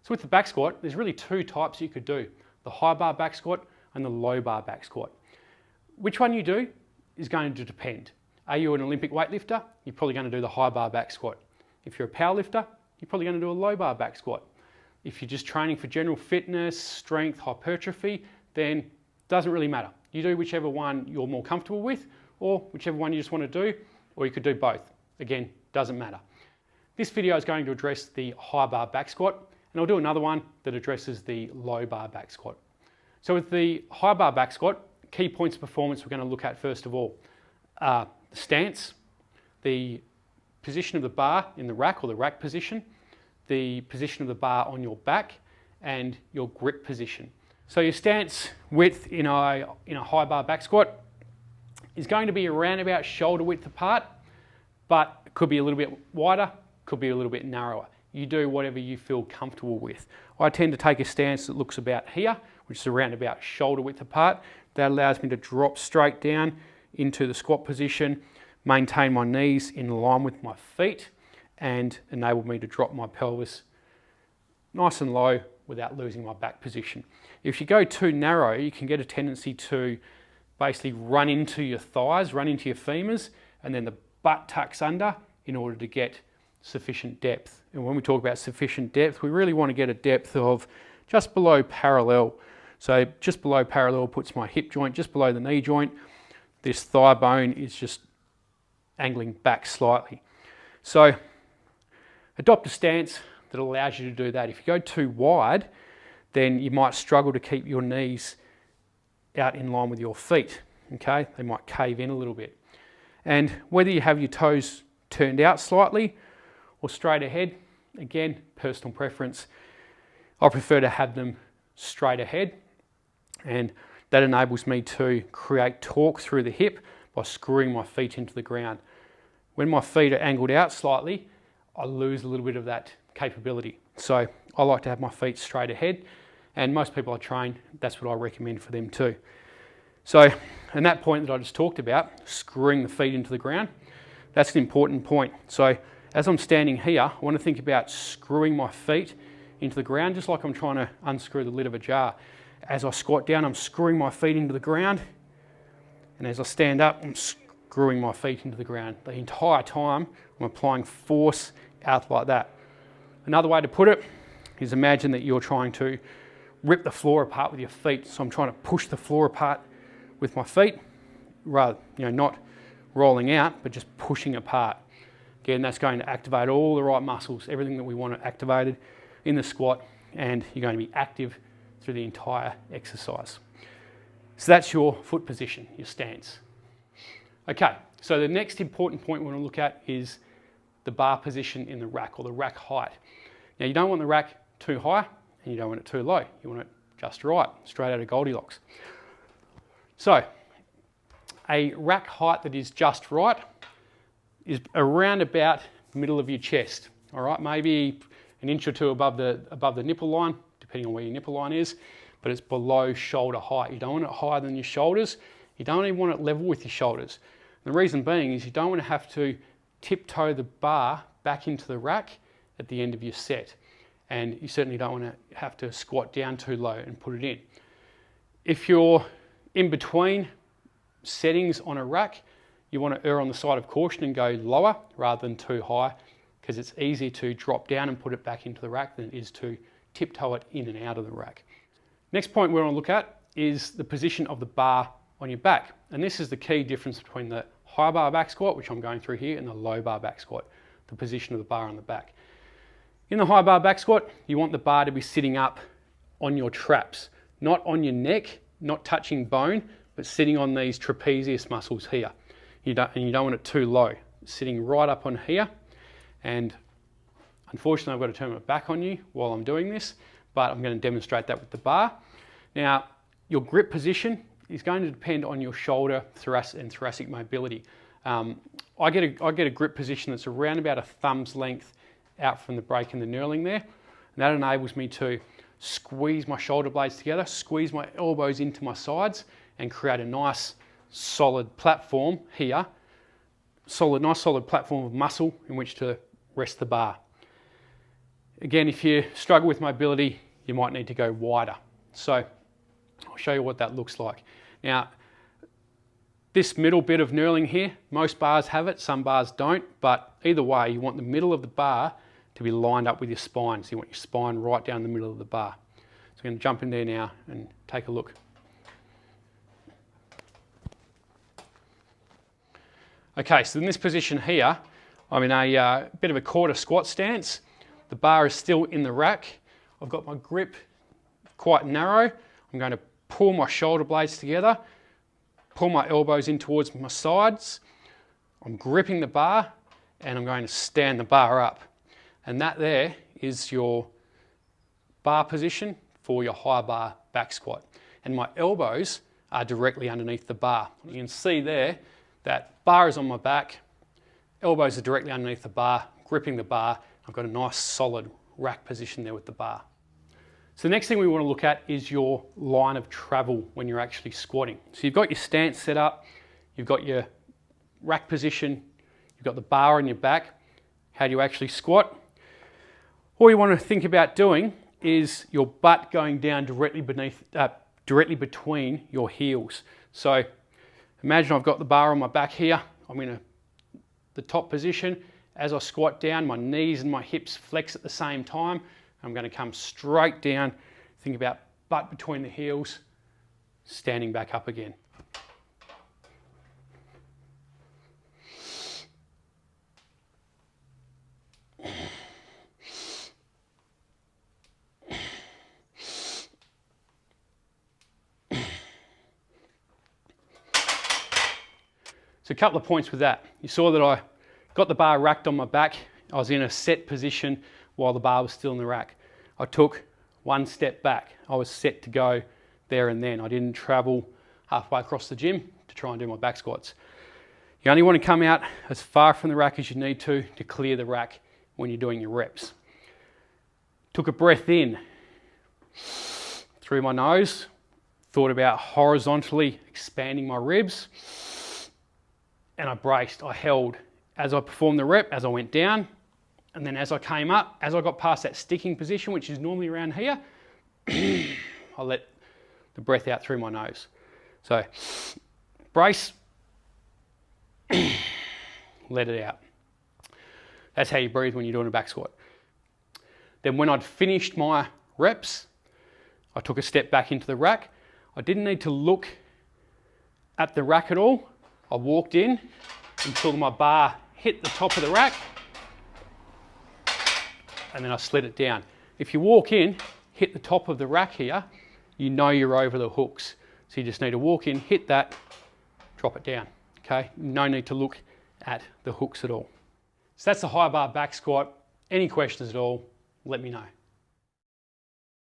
So with the back squat, there's really two types you could do, the high bar back squat and the low bar back squat. Which one you do is going to depend. Are you an Olympic weightlifter? You're probably going to do the high bar back squat. If you're a powerlifter, you're probably going to do a low bar back squat. If you're just training for general fitness, strength, hypertrophy, then it doesn't really matter. You do whichever one you're more comfortable with, or whichever one you just want to do, or you could do both. Again, doesn't matter. This video is going to address the high bar back squat, and I'll do another one that addresses the low bar back squat. So with the high bar back squat, key points of performance we're going to look at first of all are the stance, the position of the bar in the rack or the rack position, the position of the bar on your back, and your grip position. So your stance width in a high bar back squat is going to be around about shoulder width apart, but it could be a little bit wider, could be a little bit narrower. You do whatever you feel comfortable with. I tend to take a stance that looks about here, which is around about shoulder width apart. That allows me to drop straight down into the squat position, maintain my knees in line with my feet, and enable me to drop my pelvis nice and low without losing my back position. If you go too narrow, you can get a tendency to basically run into your thighs, run into your femurs, and then the butt tucks under in order to get sufficient depth. And when we talk about sufficient depth, we really want to get a depth of just below parallel. So just below parallel puts my hip joint, just below the knee joint. This thigh bone is just angling back slightly. So adopt a stance that allows you to do that. If you go too wide, then you might struggle to keep your knees out in line with your feet. Okay, they might cave in a little bit. And whether you have your toes turned out slightly or straight ahead, again, personal preference. I prefer to have them straight ahead, and that enables me to create torque through the hip by screwing my feet into the ground. When my feet are angled out slightly, I lose a little bit of that capability. So I like to have my feet straight ahead, and most people I train, that's what I recommend for them too. So, and that point that I just talked about, screwing the feet into the ground, that's an important point. So as I'm standing here, I want to think about screwing my feet into the ground, just like I'm trying to unscrew the lid of a jar. As I squat down, I'm screwing my feet into the ground, and as I stand up, I'm screwing my feet into the ground. The entire time, I'm applying force out like that. Another way to put it is imagine that you're trying to rip the floor apart with your feet. So I'm trying to push the floor apart with my feet, rather, not rolling out, but just pushing apart. Again, that's going to activate all the right muscles, everything that we want activated in the squat, and you're going to be active through the entire exercise. So that's your foot position, your stance. Okay, so the next important point we want to look at is the bar position in the rack, or the rack height. Now, you don't want the rack too high and you don't want it too low. You want it just right, straight out of Goldilocks. So a rack height that is just right is around about the middle of your chest. All right, maybe an inch or two above the nipple line, depending on where your nipple line is, but it's below shoulder height. You don't want it higher than your shoulders. You don't even want it level with your shoulders. And the reason being is you don't want to have to tiptoe the bar back into the rack at the end of your set. And you certainly don't want to have to squat down too low and put it in. If you're in between settings on a rack, you want to err on the side of caution and go lower rather than too high, because it's easier to drop down and put it back into the rack than it is to tiptoe it in and out of the rack. Next point we want to look at is the position of the bar on your back. And this is the key difference between the high bar back squat, which I'm going through here, and the low bar back squat, the position of the bar on the back. In the high bar back squat, you want the bar to be sitting up on your traps, not on your neck, not touching bone, but sitting on these trapezius muscles here. You don't want it too low. It's sitting right up on here, and unfortunately I've got to turn my back on you while I'm doing this, but I'm going to demonstrate that with the bar. Now, your grip position is going to depend on your shoulder, and thoracic mobility. I get a grip position that's around about a thumb's length out from the break and the knurling there, and that enables me to squeeze my shoulder blades together, squeeze my elbows into my sides, and create a nice solid platform here, nice solid platform of muscle in which to rest the bar. Again, if you struggle with mobility, you might need to go wider. So I'll show you what that looks like. Now, this middle bit of knurling here, most bars have it, some bars don't, but either way, you want the middle of the bar to be lined up with your spine. So you want your spine right down the middle of the bar. So I'm going to jump in there now and take a look. Okay, so in this position here, I'm in a bit of a quarter squat stance. The bar is still in the rack. I've got my grip quite narrow. I'm going to pull my shoulder blades together, pull my elbows in towards my sides. I'm gripping the bar and I'm going to stand the bar up. And that there is your bar position for your high bar back squat. And my elbows are directly underneath the bar. You can see there that bar is on my back, elbows are directly underneath the bar, gripping the bar. I've got a nice solid rack position there with the bar. So the next thing we want to look at is your line of travel when you're actually squatting. So you've got your stance set up, you've got your rack position, you've got the bar on your back. How do you actually squat? All you want to think about doing is your butt going down directly between your heels. So imagine I've got the bar on my back here, I'm in the top position. As I squat down, my knees and my hips flex at the same time. I'm going to come straight down, think about butt between the heels, standing back up again. So a couple of points with that. You saw that I got the bar racked on my back. I was in a set position while the bar was still in the rack. I took one step back. I was set to go there and then. I didn't travel halfway across the gym to try and do my back squats. You only want to come out as far from the rack as you need to clear the rack when you're doing your reps. Took a breath in through my nose, thought about horizontally expanding my ribs, and I braced, I held as I performed the rep, as I went down, and then as I came up, as I got past that sticking position, which is normally around here, I let the breath out through my nose. So, brace, let it out. That's how you breathe when you're doing a back squat. Then when I'd finished my reps, I took a step back into the rack. I didn't need to look at the rack at all. I walked in until my bar hit the top of the rack, and then I slid it down. If you walk in, hit the top of the rack here, you know you're over the hooks. So you just need to walk in, hit that, drop it down, okay? No need to look at the hooks at all. So that's the high bar back squat. Any questions at all, let me know.